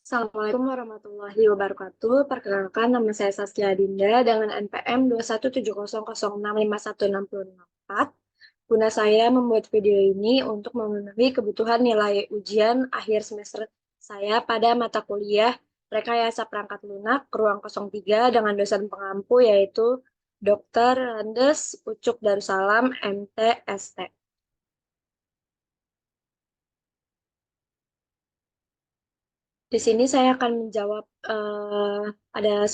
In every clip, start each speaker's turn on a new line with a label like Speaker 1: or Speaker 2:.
Speaker 1: Assalamualaikum warahmatullahi wabarakatuh. Perkenalkan, nama saya Saskia Dinda dengan NPM 21700651664. Guna saya membuat video ini untuk memenuhi kebutuhan nilai ujian akhir semester saya pada mata kuliah Rekayasa Perangkat Lunak Ruang 03 dengan dosen pengampu yaitu Dr. Randes Ucuk Darussalam, MT, ST. Di sini saya akan menjawab ada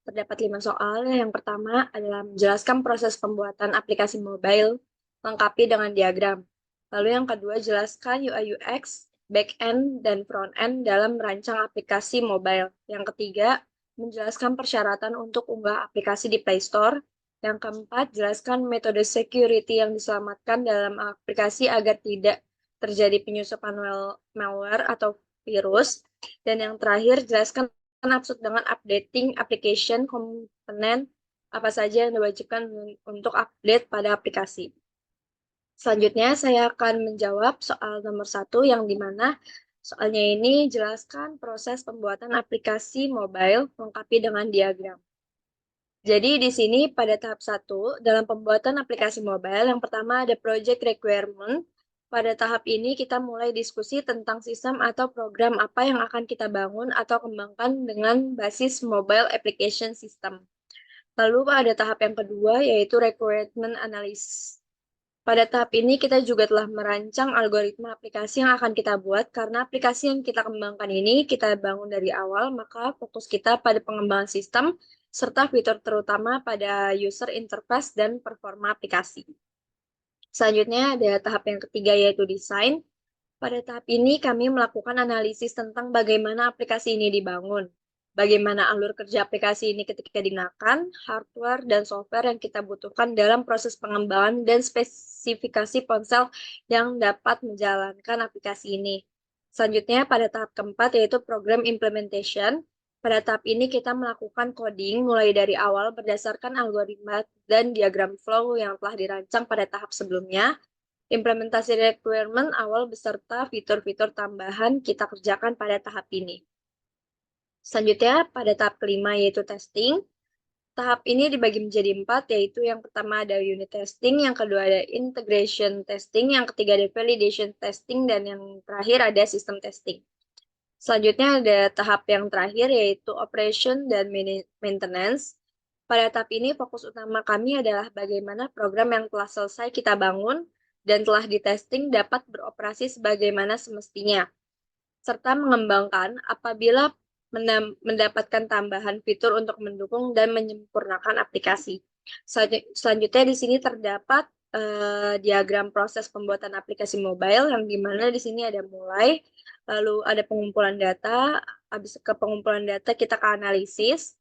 Speaker 1: terdapat 5 soal. Yang pertama adalah menjelaskan proses pembuatan aplikasi mobile, lengkapi dengan diagram. Lalu yang kedua, jelaskan UI UX, back-end, dan front-end dalam merancang aplikasi mobile. Yang ketiga, menjelaskan persyaratan untuk unggah aplikasi di Play Store. Yang keempat, jelaskan metode security yang diselamatkan dalam aplikasi agar tidak terjadi penyusupan malware atau virus. Dan yang terakhir, jelaskan maksud dengan updating application komponen apa saja yang diwajibkan untuk update pada aplikasi. Selanjutnya, saya akan menjawab soal nomor 1, yang dimana soalnya ini jelaskan proses pembuatan aplikasi mobile lengkapi dengan diagram. Jadi di sini pada tahap 1, dalam pembuatan aplikasi mobile, yang pertama ada project requirement. Pada tahap ini kita mulai diskusi tentang sistem atau program apa yang akan kita bangun atau kembangkan dengan basis mobile application system. Lalu pada tahap yang kedua yaitu requirement analysis. Pada tahap ini kita juga telah merancang algoritma aplikasi yang akan kita buat karena aplikasi yang kita kembangkan ini kita bangun dari awal, maka fokus kita pada pengembangan sistem serta fitur terutama pada user interface dan performa aplikasi. Selanjutnya ada tahap yang ketiga yaitu desain. Pada tahap ini kami melakukan analisis tentang bagaimana aplikasi ini dibangun, bagaimana alur kerja aplikasi ini ketika digunakan, hardware dan software yang kita butuhkan dalam proses pengembangan, dan spesifikasi ponsel yang dapat menjalankan aplikasi ini. Selanjutnya pada tahap keempat yaitu program implementation. Pada tahap ini kita melakukan coding mulai dari awal berdasarkan algoritma dan diagram flow yang telah dirancang pada tahap sebelumnya. Implementasi requirement awal beserta fitur-fitur tambahan kita kerjakan pada tahap ini. Selanjutnya, pada tahap kelima yaitu testing. Tahap ini dibagi menjadi 4, yaitu yang pertama ada unit testing, yang kedua ada integration testing, yang ketiga ada validation testing, dan yang terakhir ada system testing. Selanjutnya ada tahap yang terakhir yaitu operation dan maintenance. Pada tahap ini fokus utama kami adalah bagaimana program yang telah selesai kita bangun dan telah ditesting dapat beroperasi sebagaimana semestinya, serta mengembangkan apabila mendapatkan tambahan fitur untuk mendukung dan menyempurnakan aplikasi. Selanjutnya di sini terdapat diagram proses pembuatan aplikasi mobile yang dimana di sini ada mulai, lalu ada pengumpulan data, habis ke pengumpulan data kita ke analisis,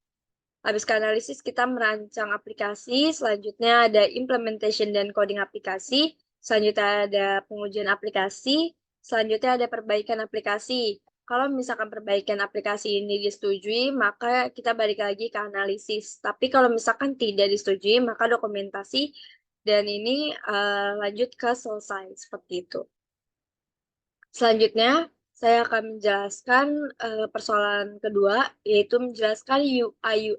Speaker 1: habis ke analisis kita merancang aplikasi, selanjutnya ada implementation dan coding aplikasi, selanjutnya ada pengujian aplikasi, selanjutnya ada perbaikan aplikasi. Kalau misalkan perbaikan aplikasi ini disetujui, maka kita balik lagi ke analisis. Tapi kalau misalkan tidak disetujui, maka dokumentasi dan ini lanjut ke selesai seperti itu. Selanjutnya, saya akan menjelaskan persoalan kedua, yaitu menjelaskan UI,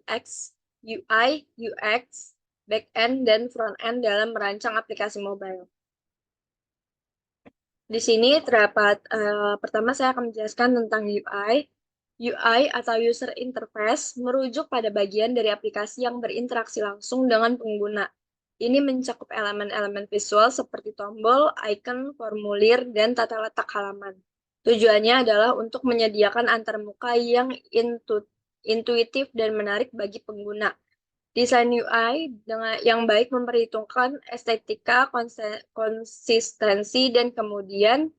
Speaker 1: UX, back-end, dan front-end dalam merancang aplikasi mobile. Di sini terdapat, pertama saya akan menjelaskan tentang UI. UI atau User Interface merujuk pada bagian dari aplikasi yang berinteraksi langsung dengan pengguna. Ini mencakup elemen-elemen visual seperti tombol, icon, formulir, dan tata letak halaman. Tujuannya adalah untuk menyediakan antarmuka yang intuitif dan menarik bagi pengguna. Desain UI yang baik memperhitungkan estetika, konsistensi, dan kemudian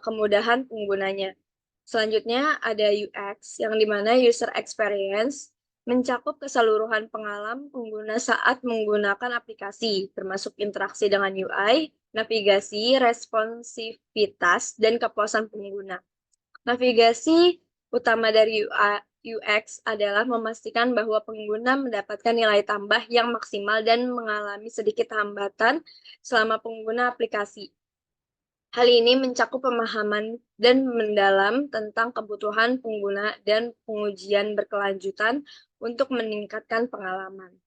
Speaker 1: kemudahan penggunanya. Selanjutnya ada UX, yang dimana user experience mencakup keseluruhan pengalaman pengguna saat menggunakan aplikasi, termasuk interaksi dengan UI, navigasi, responsivitas, dan kepuasan pengguna. Navigasi utama dari UX adalah memastikan bahwa pengguna mendapatkan nilai tambah yang maksimal dan mengalami sedikit hambatan selama pengguna aplikasi. Hal ini mencakup pemahaman dan mendalam tentang kebutuhan pengguna dan pengujian berkelanjutan untuk meningkatkan pengalaman.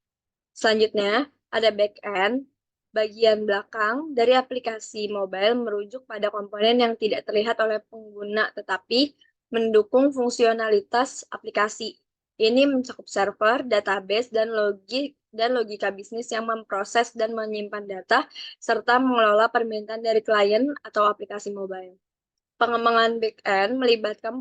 Speaker 1: Selanjutnya, ada back-end. Bagian belakang dari aplikasi mobile merujuk pada komponen yang tidak terlihat oleh pengguna tetapi mendukung fungsionalitas aplikasi. Ini mencakup server, database, dan logika bisnis yang memproses dan menyimpan data serta mengelola permintaan dari klien atau aplikasi mobile. Pengembangan back-end melibatkan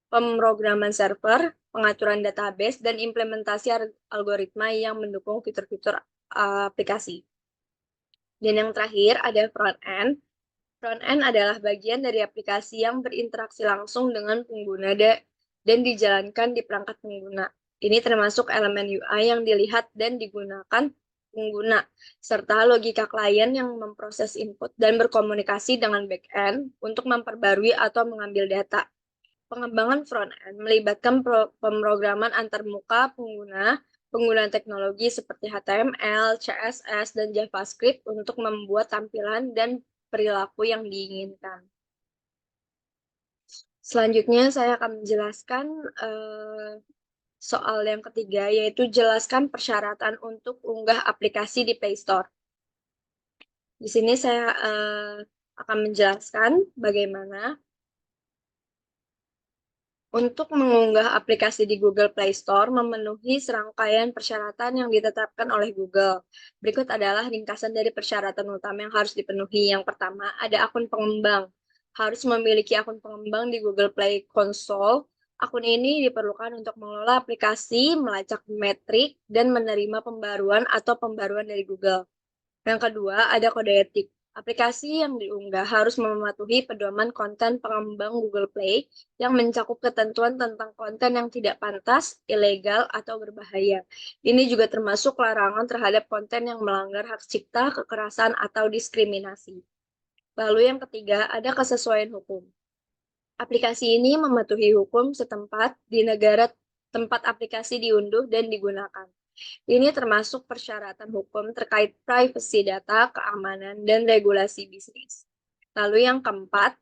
Speaker 1: pemrograman server, pengaturan database, dan implementasi algoritma yang mendukung fitur-fitur aplikasi. Dan yang terakhir ada front-end. Front-end adalah bagian dari aplikasi yang berinteraksi langsung dengan pengguna dan dijalankan di perangkat pengguna. Ini termasuk elemen UI yang dilihat dan digunakan pengguna, serta logika klien yang memproses input dan berkomunikasi dengan back-end untuk memperbarui atau mengambil data. Pengembangan front-end melibatkan pemrograman antarmuka pengguna, penggunaan teknologi seperti HTML, CSS, dan JavaScript untuk membuat tampilan dan perilaku yang diinginkan. Selanjutnya saya akan menjelaskan soal yang ketiga, yaitu jelaskan persyaratan untuk unggah aplikasi di Play Store. Di sini saya akan menjelaskan bagaimana untuk mengunggah aplikasi di Google Play Store memenuhi serangkaian persyaratan yang ditetapkan oleh Google. Berikut adalah ringkasan dari persyaratan utama yang harus dipenuhi. Yang pertama, ada akun pengembang. Harus memiliki akun pengembang di Google Play Console. Akun ini diperlukan untuk mengelola aplikasi, melacak metrik, dan menerima pembaruan atau pembaruan dari Google. Yang kedua, ada kode etik. Aplikasi yang diunggah harus mematuhi pedoman konten pengembang Google Play yang mencakup ketentuan tentang konten yang tidak pantas, ilegal, atau berbahaya. Ini juga termasuk larangan terhadap konten yang melanggar hak cipta, kekerasan, atau diskriminasi. Lalu yang ketiga, ada kesesuaian hukum. Aplikasi ini mematuhi hukum setempat di negara tempat aplikasi diunduh dan digunakan. Ini termasuk persyaratan hukum terkait privasi data, keamanan, dan regulasi bisnis. Lalu yang keempat,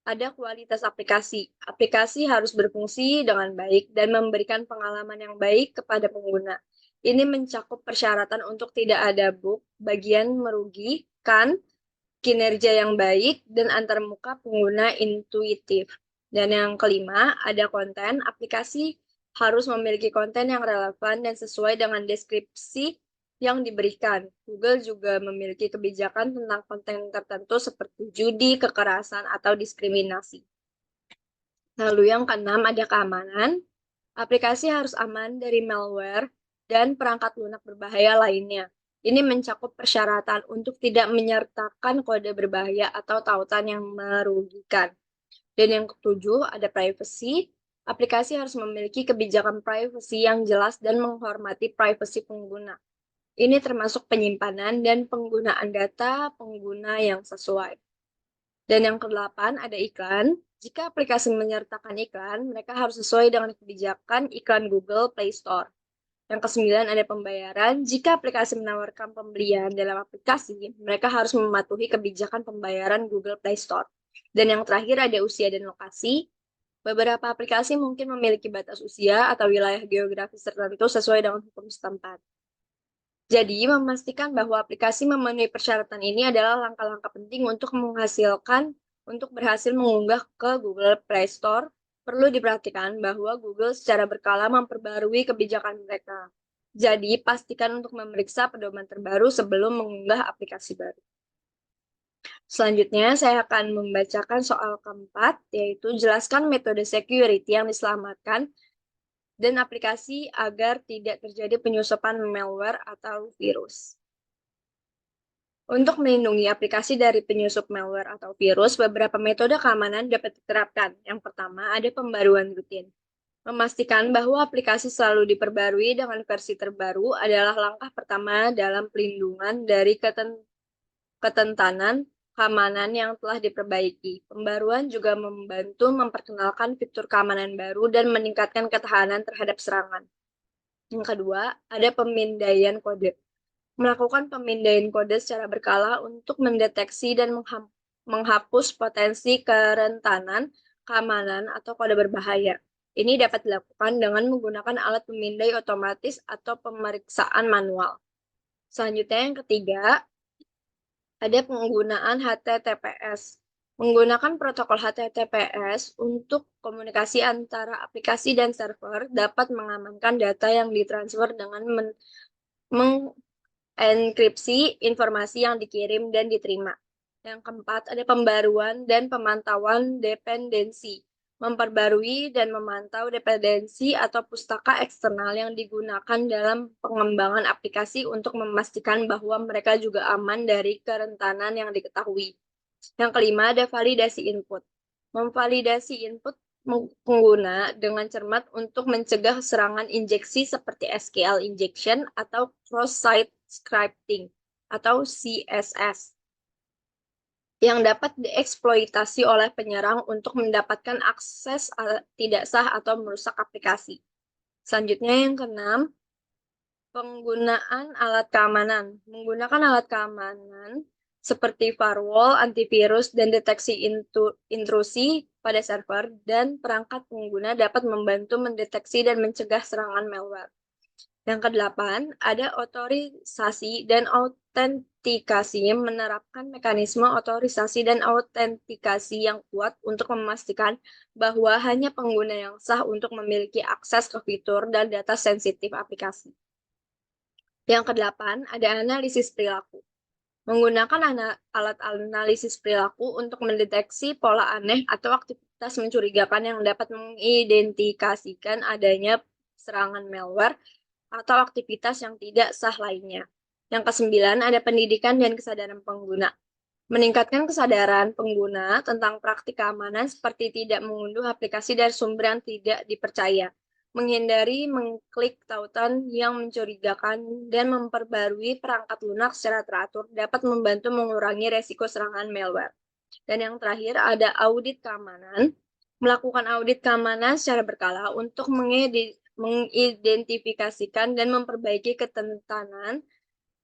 Speaker 1: ada kualitas aplikasi. Aplikasi harus berfungsi dengan baik dan memberikan pengalaman yang baik kepada pengguna. Ini mencakup persyaratan untuk tidak ada bug, bagian merugikan, kinerja yang baik, dan antarmuka pengguna intuitif. Dan yang kelima, ada konten. Aplikasi harus memiliki konten yang relevan dan sesuai dengan deskripsi yang diberikan. Google juga memiliki kebijakan tentang konten tertentu seperti judi, kekerasan, atau diskriminasi. Lalu yang keenam ada keamanan. Aplikasi harus aman dari malware dan perangkat lunak berbahaya lainnya. Ini mencakup persyaratan untuk tidak menyertakan kode berbahaya atau tautan yang merugikan. Dan yang ketujuh, ada privacy. Aplikasi harus memiliki kebijakan privacy yang jelas dan menghormati privasi pengguna. Ini termasuk penyimpanan dan penggunaan data pengguna yang sesuai. Dan yang kedelapan, ada iklan. Jika aplikasi menyertakan iklan, mereka harus sesuai dengan kebijakan iklan Google Play Store. Yang kesembilan, ada pembayaran. Jika aplikasi menawarkan pembelian dalam aplikasi, mereka harus mematuhi kebijakan pembayaran Google Play Store. Dan yang terakhir ada usia dan lokasi. Beberapa aplikasi mungkin memiliki batas usia atau wilayah geografis tertentu sesuai dengan hukum setempat. Jadi, memastikan bahwa aplikasi memenuhi persyaratan ini adalah langkah-langkah penting untuk berhasil mengunggah ke Google Play Store. Perlu diperhatikan bahwa Google secara berkala memperbarui kebijakan mereka. Jadi, pastikan untuk memeriksa pedoman terbaru sebelum mengunggah aplikasi baru. Selanjutnya, saya akan membacakan soal keempat, yaitu jelaskan metode security yang diselamatkan dan aplikasi agar tidak terjadi penyusupan malware atau virus. Untuk melindungi aplikasi dari penyusup malware atau virus, beberapa metode keamanan dapat diterapkan. Yang pertama, ada pembaruan rutin. Memastikan bahwa aplikasi selalu diperbarui dengan versi terbaru adalah langkah pertama dalam pelindungan dari ketentanan keamanan yang telah diperbaiki. Pembaruan juga membantu memperkenalkan fitur keamanan baru dan meningkatkan ketahanan terhadap serangan. Yang kedua, ada pemindaian kode. Melakukan pemindaian kode secara berkala untuk mendeteksi dan menghapus potensi kerentanan, keamanan, atau kode berbahaya. Ini dapat dilakukan dengan menggunakan alat pemindai otomatis atau pemeriksaan manual. Selanjutnya yang ketiga, ada penggunaan HTTPS. Menggunakan protokol HTTPS untuk komunikasi antara aplikasi dan server dapat mengamankan data yang ditransfer dengan mengenkripsi informasi yang dikirim dan diterima. Yang keempat, ada pembaruan dan pemantauan dependensi. Memperbarui dan memantau dependensi atau pustaka eksternal yang digunakan dalam pengembangan aplikasi untuk memastikan bahwa mereka juga aman dari kerentanan yang diketahui. Yang kelima, ada validasi input. Memvalidasi input pengguna dengan cermat untuk mencegah serangan injeksi seperti SQL injection atau cross-site scripting atau CSS yang dapat dieksploitasi oleh penyerang untuk mendapatkan akses tidak sah atau merusak aplikasi. Selanjutnya yang keenam, penggunaan alat keamanan. Menggunakan alat keamanan seperti firewall, antivirus, dan deteksi intrusi pada server dan perangkat pengguna dapat membantu mendeteksi dan mencegah serangan malware. Yang kedelapan, ada otorisasi dan autentikasi, menerapkan mekanisme otorisasi dan autentikasi yang kuat untuk memastikan bahwa hanya pengguna yang sah untuk memiliki akses ke fitur dan data sensitif aplikasi. Yang kedelapan, ada analisis perilaku. Menggunakan alat analisis perilaku untuk mendeteksi pola aneh atau aktivitas mencurigakan yang dapat mengidentifikasikan adanya serangan malware atau aktivitas yang tidak sah lainnya. Yang kesembilan, ada pendidikan dan kesadaran pengguna. Meningkatkan kesadaran pengguna tentang praktik keamanan seperti tidak mengunduh aplikasi dari sumber yang tidak dipercaya, menghindari mengklik tautan yang mencurigakan, dan memperbarui perangkat lunak secara teratur dapat membantu mengurangi resiko serangan malware. Dan yang terakhir, ada audit keamanan. Melakukan audit keamanan secara berkala untuk mengidentifikasikan dan memperbaiki kerentanan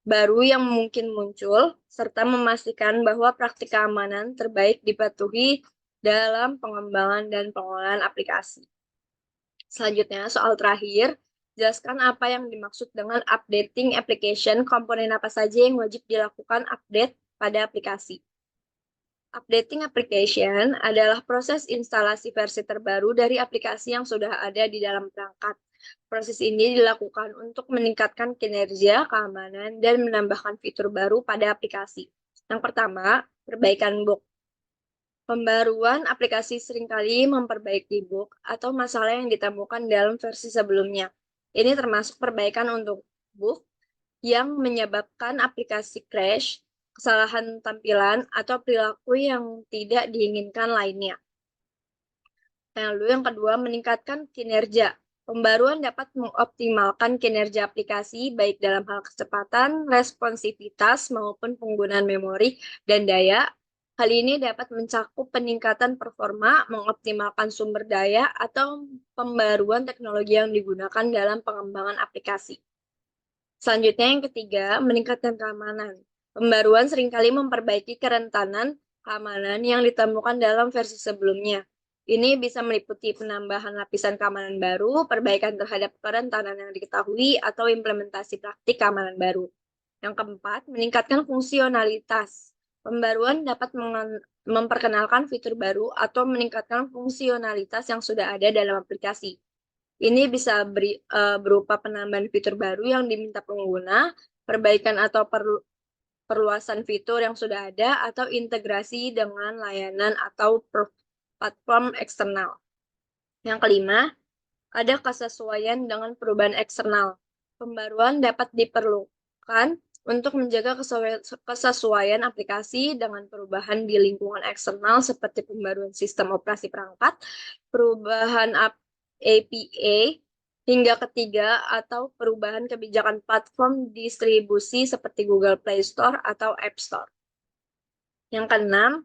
Speaker 1: baru yang mungkin muncul, serta memastikan bahwa praktik keamanan terbaik dipatuhi dalam pengembangan dan pengolahan aplikasi. Selanjutnya, soal terakhir, jelaskan apa yang dimaksud dengan updating application, komponen apa saja yang wajib dilakukan update pada aplikasi. Updating application adalah proses instalasi versi terbaru dari aplikasi yang sudah ada di dalam perangkat. Proses ini dilakukan untuk meningkatkan kinerja, keamanan, dan menambahkan fitur baru pada aplikasi. Yang pertama, perbaikan bug. Pembaruan aplikasi seringkali memperbaiki bug atau masalah yang ditemukan dalam versi sebelumnya. Ini termasuk perbaikan untuk bug yang menyebabkan aplikasi crash, kesalahan tampilan, atau perilaku yang tidak diinginkan lainnya. Lalu yang kedua, meningkatkan kinerja. Pembaruan dapat mengoptimalkan kinerja aplikasi baik dalam hal kecepatan, responsivitas, maupun penggunaan memori dan daya. Hal ini dapat mencakup peningkatan performa, mengoptimalkan sumber daya, atau pembaruan teknologi yang digunakan dalam pengembangan aplikasi. Selanjutnya yang ketiga, meningkatkan keamanan. Pembaruan seringkali memperbaiki kerentanan keamanan yang ditemukan dalam versi sebelumnya. Ini bisa meliputi penambahan lapisan keamanan baru, perbaikan terhadap kerentanan yang diketahui, atau implementasi praktik keamanan baru. Yang keempat, meningkatkan fungsionalitas. Pembaruan dapat memperkenalkan fitur baru atau meningkatkan fungsionalitas yang sudah ada dalam aplikasi. Ini bisa berupa penambahan fitur baru yang diminta pengguna, perbaikan atau perluasan fitur yang sudah ada, atau integrasi dengan layanan atau platform eksternal. Yang kelima, ada kesesuaian dengan perubahan eksternal. Pembaruan dapat diperlukan untuk menjaga kesesuaian aplikasi dengan perubahan di lingkungan eksternal seperti pembaruan sistem operasi perangkat, perubahan APA, hingga ketiga, atau perubahan kebijakan platform distribusi seperti Google Play Store atau App Store. Yang keenam,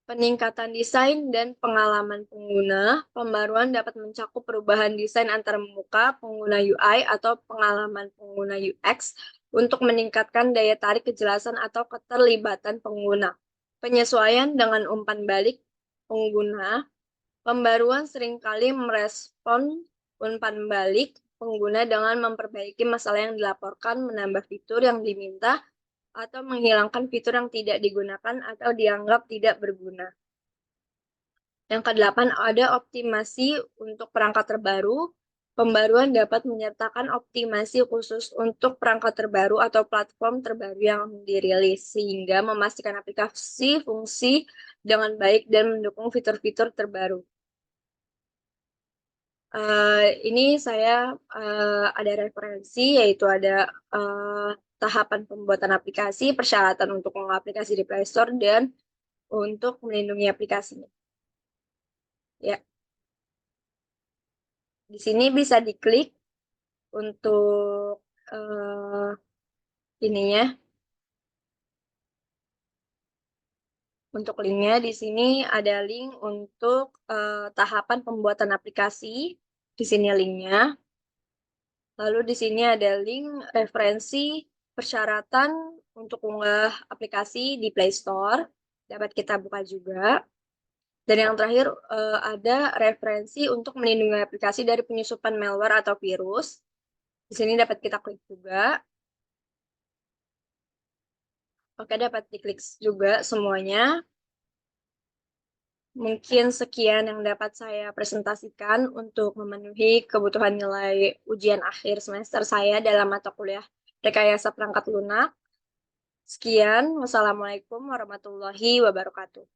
Speaker 1: peningkatan desain dan pengalaman pengguna. Pembaruan dapat mencakup perubahan desain antar muka pengguna UI atau pengalaman pengguna UX untuk meningkatkan daya tarik, kejelasan, atau keterlibatan pengguna. penyesuaian dengan umpan balik pengguna. Pembaruan seringkali merespon umpan balik pengguna dengan memperbaiki masalah yang dilaporkan, menambah fitur yang diminta, atau menghilangkan fitur yang tidak digunakan atau dianggap tidak berguna. Yang kedelapan, ada optimasi untuk perangkat terbaru. Pembaruan dapat menyertakan optimasi khusus untuk perangkat terbaru atau platform terbaru yang dirilis, sehingga memastikan aplikasi fungsi dengan baik dan mendukung fitur-fitur terbaru. Ini saya ada referensi, yaitu ada tahapan pembuatan aplikasi, persyaratan untuk mengunggah aplikasi di Play Store, dan untuk melindungi aplikasinya. Ya, di sini bisa diklik untuk ininya, untuk linknya. Di sini ada link untuk tahapan pembuatan aplikasi. Di sini linknya. Lalu di sini ada link referensi persyaratan untuk unggah aplikasi di Play Store. Dapat kita buka juga. Dan yang terakhir ada referensi untuk melindungi aplikasi dari penyusupan malware atau virus. Di sini dapat kita klik juga. Oke, dapat diklik juga semuanya. Mungkin sekian yang dapat saya presentasikan untuk memenuhi kebutuhan nilai ujian akhir semester saya dalam mata kuliah Rekayasa Perangkat Lunak. Sekian, wassalamualaikum warahmatullahi wabarakatuh.